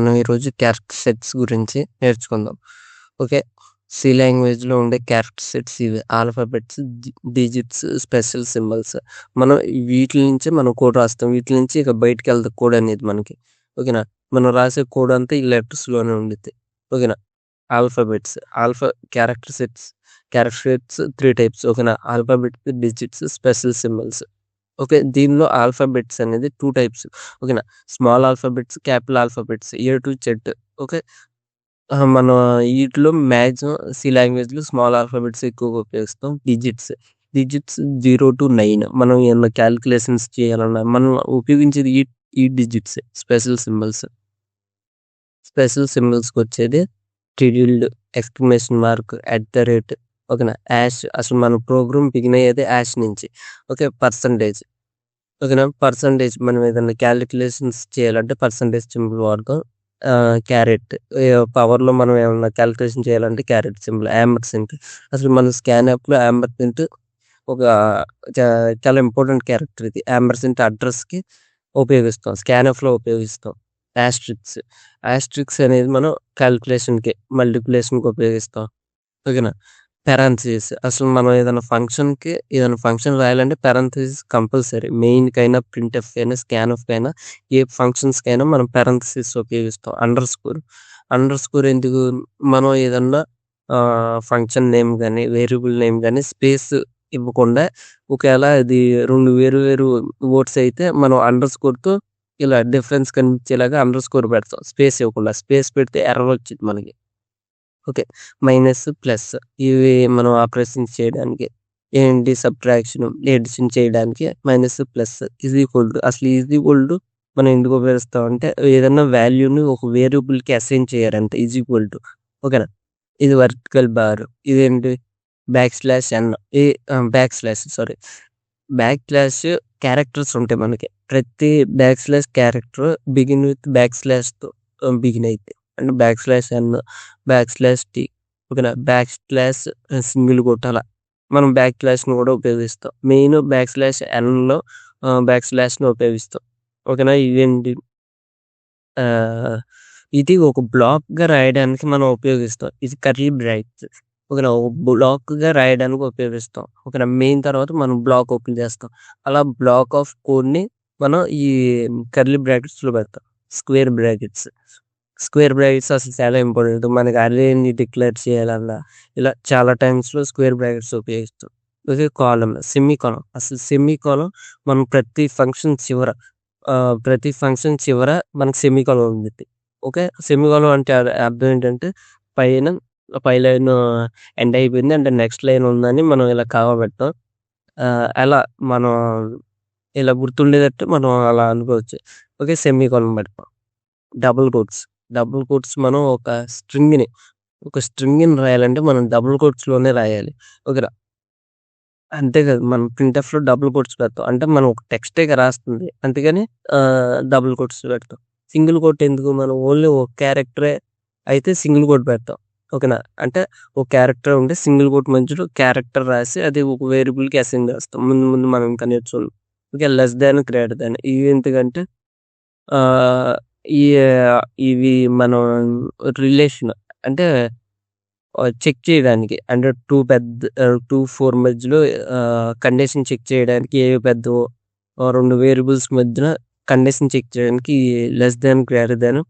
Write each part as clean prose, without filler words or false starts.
మనం ఈరోజు character sets గురించి నేర్చుకుందాం. ఓకే. సి లాంగ్వేజ్‌లో ఉండే క్యారెక్టర్ సెట్స్ ఇవి. Alphabets, digits, special symbols. మనం వీటిల నుంచే మనం కోడ్ రాస్తాం. వీటిల నుంచి ఇక బయటికెళ్తది కోడ్ అనేది మనకి. ఓకేనా. మనం రాసే కోడ్ అంతా ఈ లెటర్స్‌లోనే ఉండిద్ది. ఓకేనా. Alphabets, character sets. Character sets 3 types. ఓకేనా. Alphabets, digits, special symbols. Okay. దీనిలో ఆల్ఫాబెట్స్ అనేది 2 టైప్స్. ఓకేనా. Small alphabets, capital alphabets A to Z. Okay. మన ఈటిలో మాక్సిమం సి లాంగ్వేజ్‌లో స్మాల్ ఆల్ఫాబెట్స్ ఎక్కువగా ఉపయోగిస్తాం. డిజిట్స్ 0-9 మనం ఏమన్నా కాలిక్యులేషన్స్ చేయాలన్నా మనం ఉపయోగించేది ఈ డిజిట్సే. స్పెషల్ సింబల్స్‌కొచ్చేది tilde, exclamation mark, at the rate. ఓకేనా. అసలు మన ప్రోగ్రామ్ బిగిన్ అయ్యేది నుంచి. ఓకే. పర్సెంటేజ్. ఓకేనా. మనం ఏదైనా కాలిక్యులేషన్స్ చేయాలంటే పర్సెంటేజ్ సింబల్ వాడతాం. క్యారెట్ పవర్‌లో మనం ఏమన్నా కాలిక్యులేషన్ చేయాలంటే క్యారెట్ సింబల్, యాంపర్సెంట్. అసలు మన స్కాన్ యాప్‌లో యాంపర్సెంట్ ఒక చా చాలా ఇంపార్టెంట్ క్యారెక్టర్ ఇది. యాంపర్సెంట్ అడ్రెస్‌కి ఉపయోగిస్తాం. స్కాన్ యాప్‌లో ఉపయోగిస్తాం. యాస్ట్రిక్స్. యాస్ట్రిక్స్ అనేది మనం కాలిక్యులేషన్‌కి, మల్టిప్లికేషన్‌కి ఉపయోగిస్తాం. ఓకేనా. పారాంథసిస్ అసలు మనం ఏదైనా ఫంక్షన్ రాయాలంటే పారాంథసిస్ కంపల్సరీ. మెయిన్‌కైనా, ప్రింట్ఎఫ్‌కైనా, స్కాన్ఎఫ్‌కైనా ఏ ఫంక్షన్స్‌కైనా మనం పారాంథసిస్ ఉపయోగిస్తాం. అండర్ స్కోర్ ఎందుకు? మనం ఏదన్నా ఫంక్షన్ నేమ్ గాని, వేరియబుల్ నేమ్ గాని స్పేస్ ఇవ్వకుండా ఒకేళ అది 2 వేరు వేరు వర్డ్స్ అయితే మనం అండర్ స్కోర్‌తో ఇలా డిఫరెన్స్ కనిపించేలాగా అండర్ స్కోర్ పెడతాం. స్పేస్ ఇవ్వకుండా. స్పేస్ పెడితే ఎర్రర్ వచ్చిద్ది మనకి. ఓకే. మైనస్, ప్లస్ ఇవి మనం ఆపరేషన్స్ చేయడానికి. ఏంటి సబ్ట్రాక్షన్, ఎడిషన్ చేయడానికి minus, plus is equal to అసలు ఈజ్ ఈక్వల్ టు మనం ఎందుకు ఉపయోగిస్తామంటే ఏదన్నా వాల్యూని ఒక వేరియబుల్‌కి అసైన్ చేయాలంటే ఈజ్ ఈక్వల్ టు. ఓకేనా. ఇది వర్టికల్ బార్. ఇదేంటి backslash backslash sorry. Backslash characters ఉంటాయి మనకి. ప్రతి backslash character begin with back స్లాష్‌తో బిగిన్ అయిద్ది. అంటే బ్యాక్ స్లాష్ టీ. ఓకేనా. సింగిల్ కొట్టాల. మనం బ్యాక్ స్లాష్‌ని కూడా ఉపయోగిస్తాం. మెయిన్ బ్యాక్ స్లాష్ ఎన్‌లో బ్యాక్ స్లాష్‌ని ఉపయోగిస్తాం. ఓకేనా. ఆహ్, ఇది ఒక బ్లాక్‌గా రాయడానికి మనం ఉపయోగిస్తాం. ఇది కర్లీ బ్రాకెట్స్. ఓకేనా. ఒక బ్లాక్‌గా రాయడానికి ఉపయోగిస్తాం. ఓకేనా. మెయిన్ తర్వాత మనం బ్లాక్ ఓపెన్ చేస్తాం. అలా బ్లాక్ ఆఫ్ కోడ్‌ని మనం ఈ కర్లీ బ్రాకెట్స్‌లో పెడతాం. Square brackets. స్క్వేర్ బ్రాకెట్స్ అసలు చాలా ఇంపార్టెంట్. మనకి అరేని డిక్లేర్ చేయాలన్నా, ఇలా చాలా టైమ్స్‌లో స్క్వేర్ బ్రాకెట్స్ ఉపయోగిస్తాం. ఓకే. సెమీకోలన్. అసలు సెమీకోలన్ మనం ప్రతి ఫంక్షన్ చివర మనకు సెమీకోలన్ ఉండిద్ది. ఓకే. సెమీకోలన్ అంటే అర్థం ఏంటంటే పైన పై లైను ఎండ్ అయిపోయింది. అంటే నెక్స్ట్ లైన్ ఉందని మనం ఇలా కామా పెడతాం. అలా మనం ఇలా గుర్తుండేటట్టు మనం అలా అనుకోవచ్చు. ఓకే. సెమీకోలన్ పెడతాం. Double quotes. డబుల్ కోట్స్ మనం ఒక స్ట్రింగ్‌ని రాయాలంటే మనం డబుల్ కోట్స్‌లోనే రాయాలి. ఓకేనా. అంతే కాదు మనం ప్రింట్ఎఫ్‌లో డబుల్ కోట్స్ పెడతాం. అంటే మనం ఒక టెక్స్టేగా రాస్తుంది. అందుకని డబుల్ కోట్స్ పెడతాం. సింగిల్ కోట్ ఎందుకు? మనం ఓన్లీ ఒక క్యారెక్టరే అయితే సింగిల్ కోట్ పెడతాం. ఓకేనా. అంటే ఒక క్యారెక్టర్ ఉంటే సింగిల్ కోట్ మధ్యలో క్యారెక్టర్ రాసి అది ఒక వేరియబుల్‌కి అసైన్ చేస్తాం. ముందు ముందు మనం ఇంకా నేర్చుకుందాం. Okay. Less than, greater than ఇవి ఎందుకంటే ఆహ్, ఈ ఇవి మనం రిలేషన్ అంటే చెక్ చేయడానికి. అంటే 4 మధ్యలో కండిషన్ చెక్ చేయడానికి ఏవి పెద్దవో 2 వేరియబుల్స్ మధ్యన కండిషన్ చెక్ చేయడానికి లెస్ థాన్, గ్రేటర్ థాన్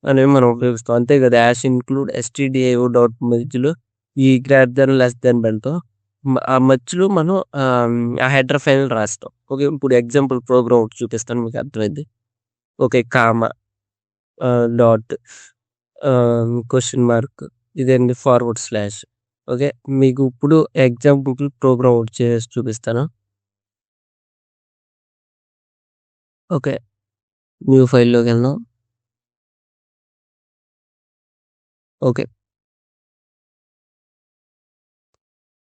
అనేవి మనం ఉపయోగిస్తాం. అంతే కదా! ఇంక్లూడ్ stdio డాట్ మధ్యలో ఈ గ్రేటర్ థాన్, లెస్ థాన్ పెడతాం. ఆ మధ్యలో మనం ఆ హెడర్ ఫైల్ రాస్తాం. ఓకే. ఇప్పుడు ఎగ్జాంపుల్ ప్రోగ్రామ్ ఒకటి చూపిస్తాను మీకు అర్థమైద్ది. ఓకే. డాట్ క్వెషన్ మార్క్ ఇదండి ఫార్వర్డ్ స్లాష్. ఓకే. మీకు ఇప్పుడు ఎగ్జాంపుల్ ప్రోగ్రామ్ ఒకటి చేసి చూపిస్తాను. ఓకే. న్యూ ఫైల్‌లోకెళ్దాం. ఓకే.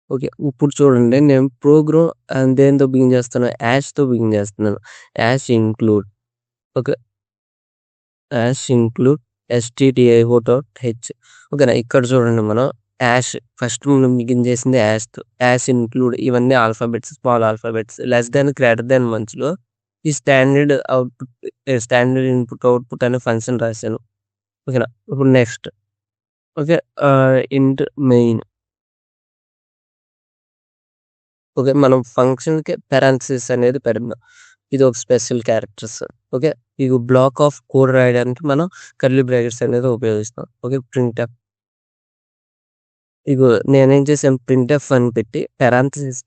ఓకే. ఇప్పుడు చూడండి నేను ప్రోగ్రామ్ దేనితో బిగిన్ చేస్తాను? యాష్‌తో బిగిన్ చేస్తున్నాను. Ash include okay. Include stdio dot H. ఓకేనా. ఇక్కడ చూడండి మనం ఫస్ట్ మనం బిగిన్ చేసింది యాష్‌తో. ఇంక్లూడ్ ఇవన్నీ alphabets, small alphabets. Less than, greater than మధ్యలో ఈ స్టాండర్డ్ ఇన్‌పుట్, అవుట్‌పుట్ అనే ఫంక్షన్ రాశాను. ఓకేనా. ఇప్పుడు నెక్స్ట్ ఓకే. ఇంట్ మెయిన్. ఓకే. మనం ఫంక్షన్‌కి పారాంథసిస్ అనేది పెడదాం. ఇది ఒక స్పెషల్ క్యారెక్టర్స్. ఓకే. ఈ బ్లాక్ ఆఫ్ కోడ్ రాయడానికి మనం కర్లీ బ్రాకెట్స్ అనేది ఉపయోగిస్తాం. ఓకే. ప్రింట్‌ఎఫ్. ఇగో నేనేం చేశాను, ప్రింట్‌ఎఫ్ అని పెట్టి పారాంథసిస్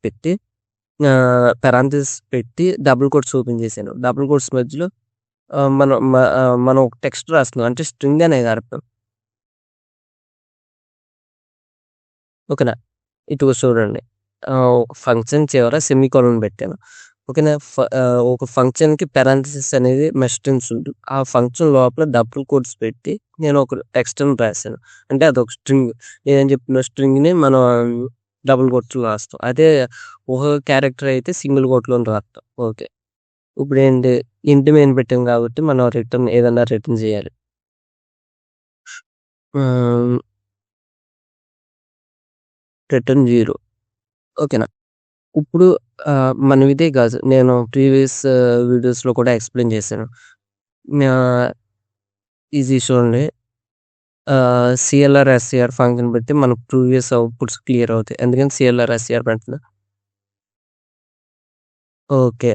పెట్టి డబుల్ కోట్స్ ఓపెన్ చేశాను. డబుల్ కోట్స్ మధ్యలో మనం ఒక టెక్స్ట్ రాస్తున్నాం. అంటే స్ట్రింగ్ అనే అర్థం. ఓకేనా. ఇటు చూడండి. ఒక ఫంక్షన్ చివర సెమికోలన్ పెట్టాను. ఓకేనా. ఒక ఫంక్షన్‌కి పారాంథసిస్ అనేది మెస్టిన్స్ ఉంటుంది. ఆ ఫంక్షన్ లోపల డబుల్ కోట్స్ పెట్టి నేను ఒక టెక్స్ట్‌ని రాశాను. అంటే అదొక స్ట్రింగ్. నేనేం చెప్తున్నా, స్ట్రింగ్‌ని మనం డబుల్ కోట్స్‌లో రాస్తాం. అదే ఒక క్యారెక్టర్ అయితే సింగిల్ కోట్‌లోని రాస్తాం. ఓకే. ఇప్పుడేంటి, ఇంట్ మెయిన్ పెట్టాం కాబట్టి మనం ఏదన్నా రిటర్న్ చేయాలి. ఆహ్, రిటర్న్ 0. ఓకేనా. ఇప్పుడు మనం ఇదే కాదు. నేను ప్రీవియస్ వీడియోస్‌లో కూడా ఎక్స్‌ప్లెయిన్ చేశాను. ఆహ్, ఇది చూడండి. సీఎల్ఆర్, ఎస్‌సీఆర్ ఫంక్షన్ పెడితే మనకు ప్రీవియస్ అవుట్‌పుట్స్ క్లియర్ అవుతాయి. అందుకని సీఎల్ఆర్, ఎస్‌సీఆర్ పెడుతున్నా. ఓకే.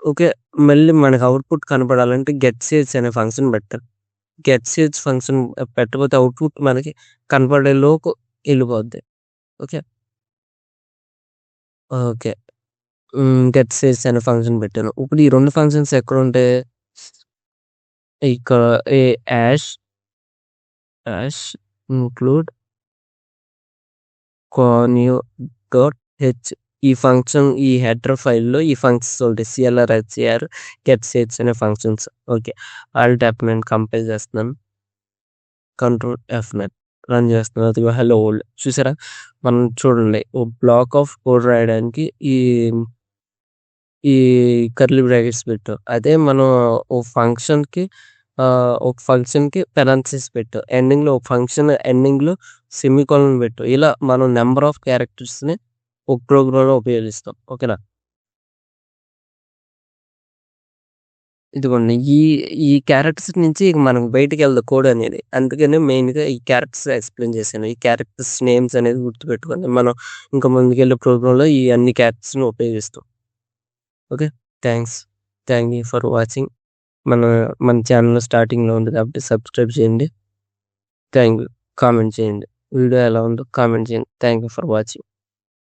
ఓకే. మళ్ళీ మనకు అవుట్‌పుట్ కనపడాలంటే గెట్‌సేల్స్ అనే ఫంక్షన్ పెట్టాలి. గెట్‌సేల్స్ ఫంక్షన్ పెట్టకపోతే అవుట్‌పుట్ మనకి కనపడేలోపు ఎళ్ళిపోద్ది. ఓకే. ఓకే. గెట్‌సేల్స్ అనే ఫంక్షన్ పెట్టాను. ఇప్పుడు ఈ 2 ఫంక్షన్స్ ఎక్కడుంటాయి? ఇక్కడ ఏ hash hash include conio dot H. ఈ హెడర్ ఫైల్‌లో ఈ ఫంక్షన్స్ ఉంటాయి. సీఎల్ఆర్, హెచ్‌సిఆర్, గెట్ సేట్స్ అనే functions. Okay. Alt F9 compile చేస్తున్నాను. కంట్రోల్ F9 రన్ చేస్తున్నాను. అదిగో హలో వరల్డ్ చూసారా? మనం చూడండి, ఓ బ్లాక్ ఆఫ్ కోడ్ రాయడానికి ఈ కర్లీ బ్రాకెట్స్ పెట్టాం. అదే మనం ఒక ఫంక్షన్‌కి పారాంథసిస్ పెట్టాం. ఎండింగ్‌లో సెమికోలన్ పెట్టాం. ఇలా మనం నంబర్ ఆఫ్ క్యారెక్టర్స్‌ని ఒక ప్రోగ్రామ్‌లో ఉపయోగిస్తాం. ఓకేనా. ఇదిగోండి ఈ క్యారెక్టర్స్ నుంచి మనకు బయటికెళ్ళదు కోడ్ అనేది. అందుకనే మెయిన్‌గా ఈ క్యారెక్టర్స్ ఎక్స్‌ప్లెయిన్ చేశాను. ఈ క్యారెక్టర్స్ నేమ్స్ అనేది గుర్తుపెట్టుకొని మనం ఇంకా ముందుకెళ్ళే ప్రోగ్రామ్‌లో ఈ అన్ని క్యారెక్టర్స్‌ని ఉపయోగిస్తాం. Okay. Thanks. Thank you for watching. మన మన ఛానెల్ స్టార్టింగ్‌లో ఉంది కాబట్టి సబ్స్క్రైబ్ చేయండి. Thank you. కామెంట్ చేయండి. వీడియో ఎలా ఉందో కామెంట్ చేయండి. Thank you for watching.